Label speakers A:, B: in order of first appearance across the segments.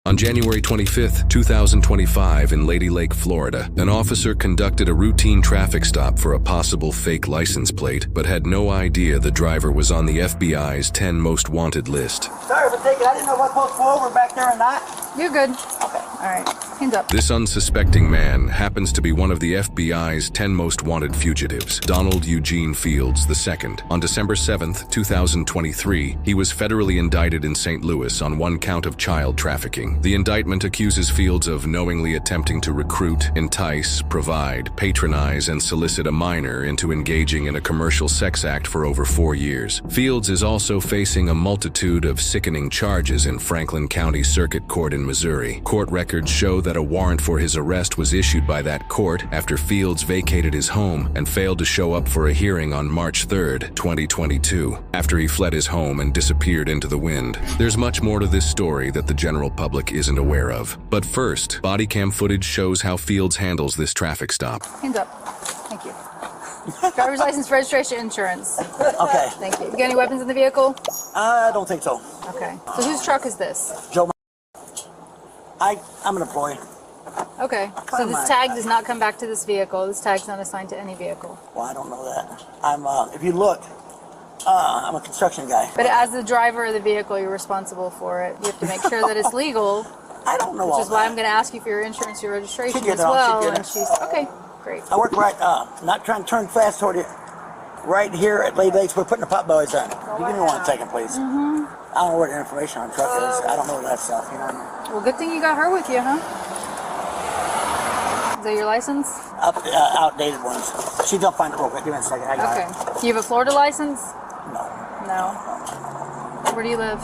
A: On January 25, 2025, in Lady Lake, Florida, an officer conducted a routine traffic stop for a possible fake license plate, but had no idea the driver was on the FBI's 10 most wanted list.
B: Sorry for taking, I didn't know what supposed to pull over back there or not.
C: You're good. Okay, all right, hands up.
A: This unsuspecting man happens to be one of the FBI's 10 most wanted fugitives, Donald Eugene Fields II. On December 7, 2023, he was federally indicted in St. Louis on one count of child trafficking. The indictment accuses Fields of knowingly attempting to recruit, entice, provide, patronize, and solicit a minor into engaging in a commercial sex act for over 4 years. Fields is also facing a multitude of sickening charges in Franklin County Circuit Court in Missouri. Court records show that a warrant for his arrest was issued by that court after Fields vacated his home and failed to show up for a hearing on March 3, 2022, after he fled his home and disappeared into the wind. There's much more to this story that the general public isn't aware of. But first, body cam footage shows how Fields handles this traffic stop.
C: Hands up. Thank you. Driver's license, registration, insurance.
B: Okay.
C: Thank you. You got any weapons in the vehicle?
B: I don't think so.
C: Okay. So whose truck is this?
B: Joe. I'm an employee.
C: Okay. So this tag does not come back to this vehicle. This tag's not assigned to any vehicle.
B: Well, I don't know that. If you look, I'm a construction guy.
C: But as the driver of the vehicle, you're responsible for it. You have to make sure that it's legal.
B: I don't know all that.
C: Which is why I'm going to ask you for your insurance, your registration
B: She did
C: as
B: it all.
C: well.
B: She did
C: And
B: it.
C: she's okay. Great.
B: I work right, not trying to turn fast toward you. Right here at Lady Lakes, we're putting the pot bellies on. You give me one second, please. I don't know where the information on the truck is. I don't know that stuff, you know.
C: Well, good thing you got her with you, huh? Is that your license?
B: Outdated ones. She's gonna find it real quick. Give me a second. I got
C: Okay. Do you have a Florida license?
B: it. No.
C: No. Where do you live?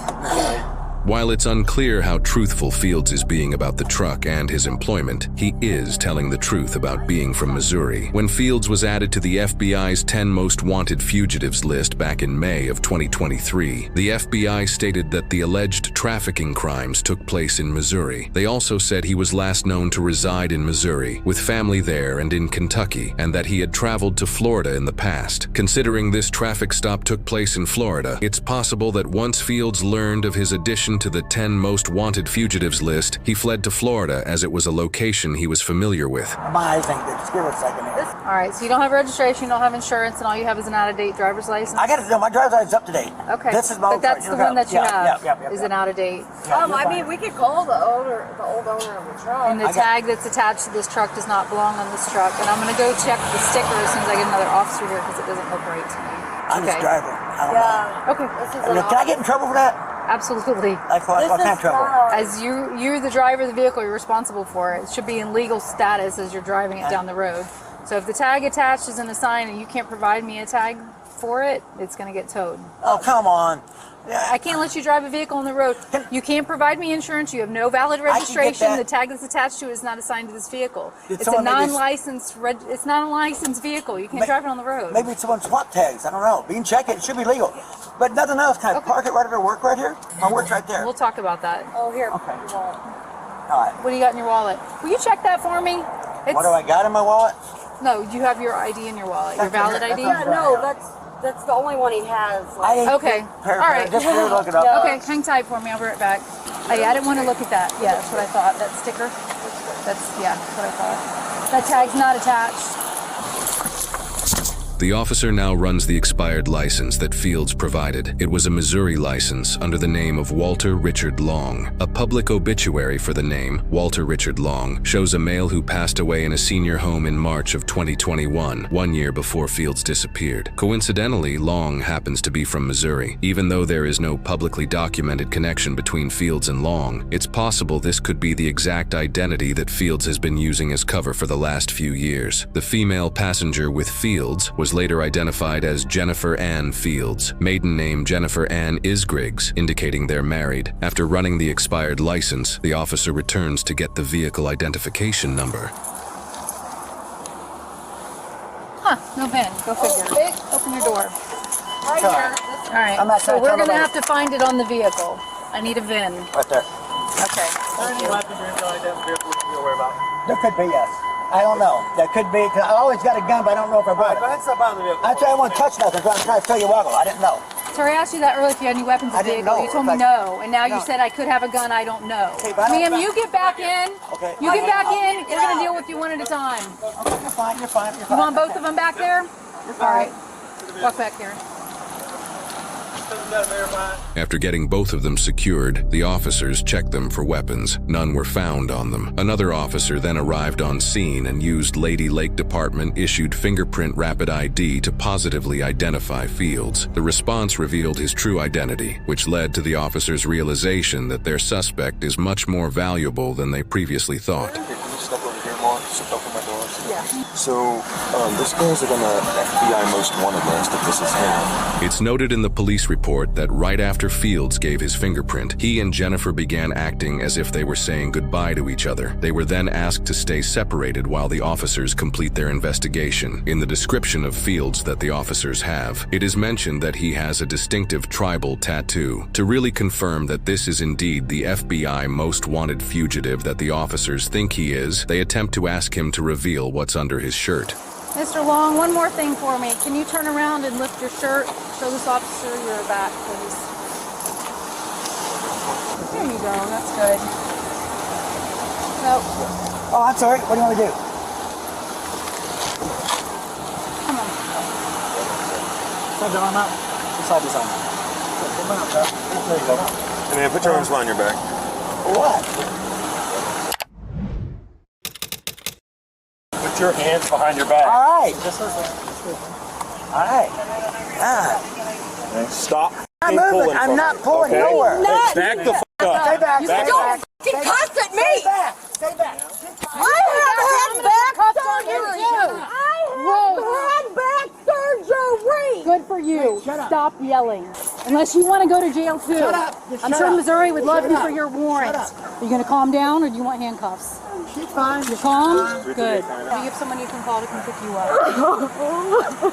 A: While it's unclear how truthful Fields is being about the truck and his employment, he is telling the truth about being from Missouri. When Fields was added to the FBI's 10 most wanted fugitives list back in May of 2023, the FBI stated that the alleged trafficking crimes took place in Missouri. They also said he was last known to reside in Missouri, with family there and in Kentucky, and that he had traveled to Florida in the past. Considering this traffic stop took place in Florida, it's possible that once Fields learned of his addition to the 10 most wanted fugitives list, he fled to Florida as it was a location he was familiar with.
B: My eyes ain't good. Just give it a second here.
C: All right, so you don't have registration, you don't have insurance, and all you have is an out-of-date driver's license?
B: I got to know my driver's license up to date.
C: Okay,
B: This is my
C: but that's the one that you have is an out-of-date.
D: I mean, we could call the old owner of the truck.
C: And the tag that's attached to this truck does not belong on this truck. And I'm going to go check the sticker as soon as I get another officer here because it doesn't look right to me.
B: I'm just driving. I don't know.
C: Okay.
D: This is
B: Can I get in trouble for that?
C: Absolutely.
B: What kind of trouble?
C: As you're the driver of the vehicle, you're responsible for it. It should be in legal status as you're driving it down the road. So if the tag attached isn't assigned and you can't provide me a tag for it, it's going to get towed.
B: Oh, come on.
C: I can't let you drive a vehicle on the road. You can't provide me insurance. You have no valid registration. The tag that's attached to it is not assigned to this vehicle. It's a non-licensed. It's not a licensed vehicle. You can't drive it on the road.
B: Maybe it's someone swap tags. I don't know. We can check it. It should be legal. But nothing else. Can I park it right at our work right here? My work's right there.
C: We'll talk about that.
D: Oh, here.
B: Okay.
D: Well,
B: All right.
C: What do you got in your wallet? Will you check that for me?
B: What do I got in my wallet?
C: No, you have your ID in your wallet. Your valid ID?
D: yeah, no, that's the only one he has.
C: Okay. All right.
B: Just look it up.
C: Okay, hang tight for me. I'll be right back. Hey, I didn't want to look at that. Yeah, that's what I thought. That sticker. That's what I thought. That tag's not attached.
A: The officer now runs the expired license that Fields provided. It was a Missouri license under the name of Walter Richard Long. A public obituary for the name, Walter Richard Long, shows a male who passed away in a senior home in March of 2021, 1 year before Fields disappeared. Coincidentally, Long happens to be from Missouri. Even though there is no publicly documented connection between Fields and Long, it's possible this could be the exact identity that Fields has been using as cover for the last few years. The female passenger with Fields was later identified as Jennifer Ann Fields, maiden name Jennifer Ann Isgriggs, indicating they're married. After running the expired license, the officer returns to get the vehicle identification number.
C: No VIN. Go figure. Open your door.
D: Right here.
C: All right. So we're going to have to find it on the vehicle. I need a VIN.
B: Right there.
C: Okay.
B: There could be, yes. I don't know. That could be, because I always got a gun, but I don't know if I brought it.
E: Go ahead and step out of the vehicle.
B: I want to touch nothing, so I'm trying to tell you wobble. I didn't know.
C: Sir, I asked you that earlier if you had any weapons in
B: I
C: the
B: didn't
C: vehicle.
B: know
C: You told me
B: if
C: no, and now you
B: No.
C: said I could have a gun. I don't know.
B: Okay, but I don't-
C: Ma'am, you get back in.
B: Okay.
C: You get back in.
B: Get
C: We're going
B: out.
C: to deal with you one at a time.
B: Okay, you're fine, you're fine, you're
C: You
B: fine.
C: want both of them back there? All right. Walk back here.
A: After getting both of them secured, the officers checked them for weapons. None were found on them. Another officer then arrived on scene and used Lady Lake Department-issued fingerprint rapid ID to positively identify Fields. The response revealed his true identity, which led to the officers' realization that their suspect is much more valuable than they previously thought.
E: Can you step over here more? Step over my doors.
C: Yeah.
E: So, this guy's on the FBI most wanted list if this is him.
A: It's noted in the police report that right after Fields gave his fingerprint, he and Jennifer began acting as if they were saying goodbye to each other. They were then asked to stay separated while the officers complete their investigation. In the description of Fields that the officers have, it is mentioned that he has a distinctive tribal tattoo. To really confirm that this is indeed the FBI most wanted fugitive that the officers think he is, they attempt to ask him to reveal what's under his shirt.
C: Mr. Long, one more thing for me. Can you turn around and lift your shirt? Show this officer your back, please. There you go. That's good. Nope.
B: Oh, I'm sorry, what do you want me to do?
C: Come on.
B: Slide the arm out. Slide this arm out. There you go.
E: And then put your arms behind your back.
B: What?
F: Put your hands behind your back.
B: All right. All right.
F: Stop.
B: I'm moving. I'm not pulling
F: Okay.
B: nowhere.
D: Not.
F: Back the f up.
B: Stay back.
C: You
B: Stay
C: don't
B: back.
D: Fucking cuss at me!
B: Stay back. Stay back.
D: I have had back surgery!
C: you.
D: I have had back surgery!
C: Good for you.
B: Shut up.
C: Stop yelling. Unless you want to go to jail too.
B: Shut up. Just
C: I'm
B: shut
C: sure
B: up.
C: Missouri would love
B: Shut
C: you
B: up.
C: for your warrant.
B: Shut
C: Are you going to calm down or do you want handcuffs?
B: She's fine.
C: You're calm? Good. Do you have someone you can call to come pick you up?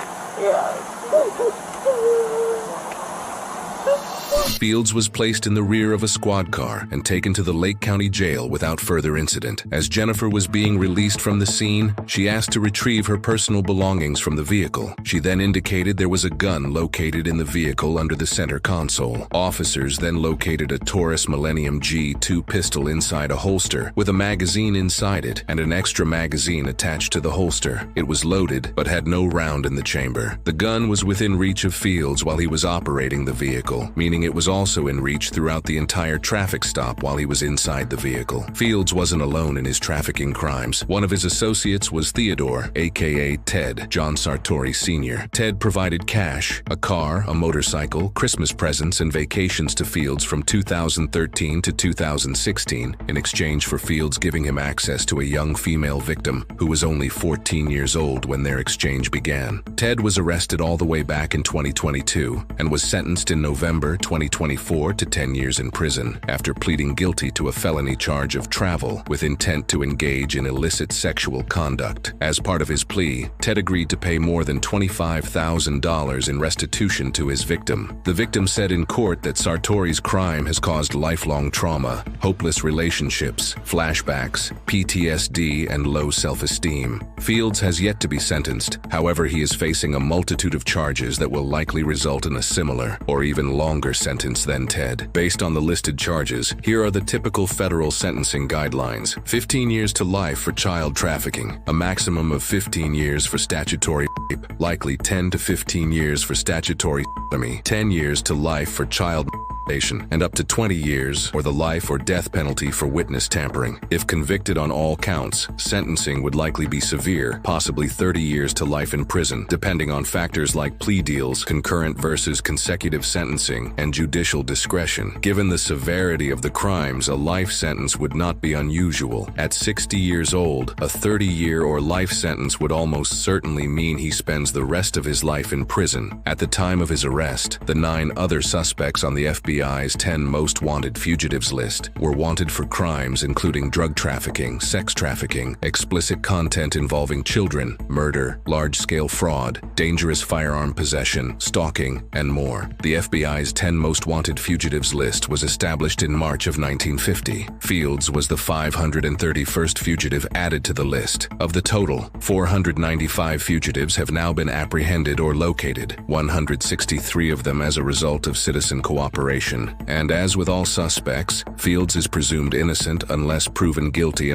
A: Fields was placed in the rear of a squad car and taken to the Lake County Jail without further incident. As Jennifer was being released from the scene, she asked to retrieve her personal belongings from the vehicle. She then indicated there was a gun located in the vehicle under the center console. Officers then located a Taurus Millennium G2 pistol inside a holster with a magazine inside it and an extra magazine attached to the holster. It was loaded but had no round in the chamber. The gun was within reach of Fields while he was operating the vehicle, meaning it was also in reach throughout the entire traffic stop while he was inside the vehicle. Fields wasn't alone in his trafficking crimes. One of his associates was Theodore, aka Ted, John Sartori Sr. Ted provided cash, a car, a motorcycle, Christmas presents, and vacations to Fields from 2013 to 2016 in exchange for Fields giving him access to a young female victim who was only 14 years old when their exchange began. Ted was arrested all the way back in 2022 and was sentenced in November 2024 to 10 years in prison after pleading guilty to a felony charge of travel with intent to engage in illicit sexual conduct. As part of his plea, Ted agreed to pay more than $25,000 in restitution to his victim. The victim said in court that Sartori's crime has caused lifelong trauma, hopeless relationships, flashbacks, PTSD, and low self-esteem. Fields has yet to be sentenced. However, he is facing a multitude of charges that will likely result in a similar or even longer sentence than Ted. Based on the listed charges, here are the typical federal sentencing guidelines. 15 years to life for child trafficking, a maximum of 15 years for statutory rape, likely 10 to 15 years for statutory sodomy, 10 years to life for child and up to 20 years or the life or death penalty for witness tampering. If convicted on all counts, sentencing would likely be severe, possibly 30 years to life in prison, depending on factors like plea deals, concurrent versus consecutive sentencing, and judicial discretion. Given the severity of the crimes, a life sentence would not be unusual. At 60 years old, a 30-year or life sentence would almost certainly mean he spends the rest of his life in prison. At the time of his arrest, the 9 other suspects on the FBI FBI's 10 most wanted fugitives list were wanted for crimes including drug trafficking, sex trafficking, explicit content involving children, murder, large-scale fraud, dangerous firearm possession, stalking, and more. The FBI's 10 most wanted fugitives list was established in March of 1950. Fields was the 531st fugitive added to the list. Of the total, 495 fugitives have now been apprehended or located, 163 of them as a result of citizen cooperation. And as with all suspects, Fields is presumed innocent unless proven guilty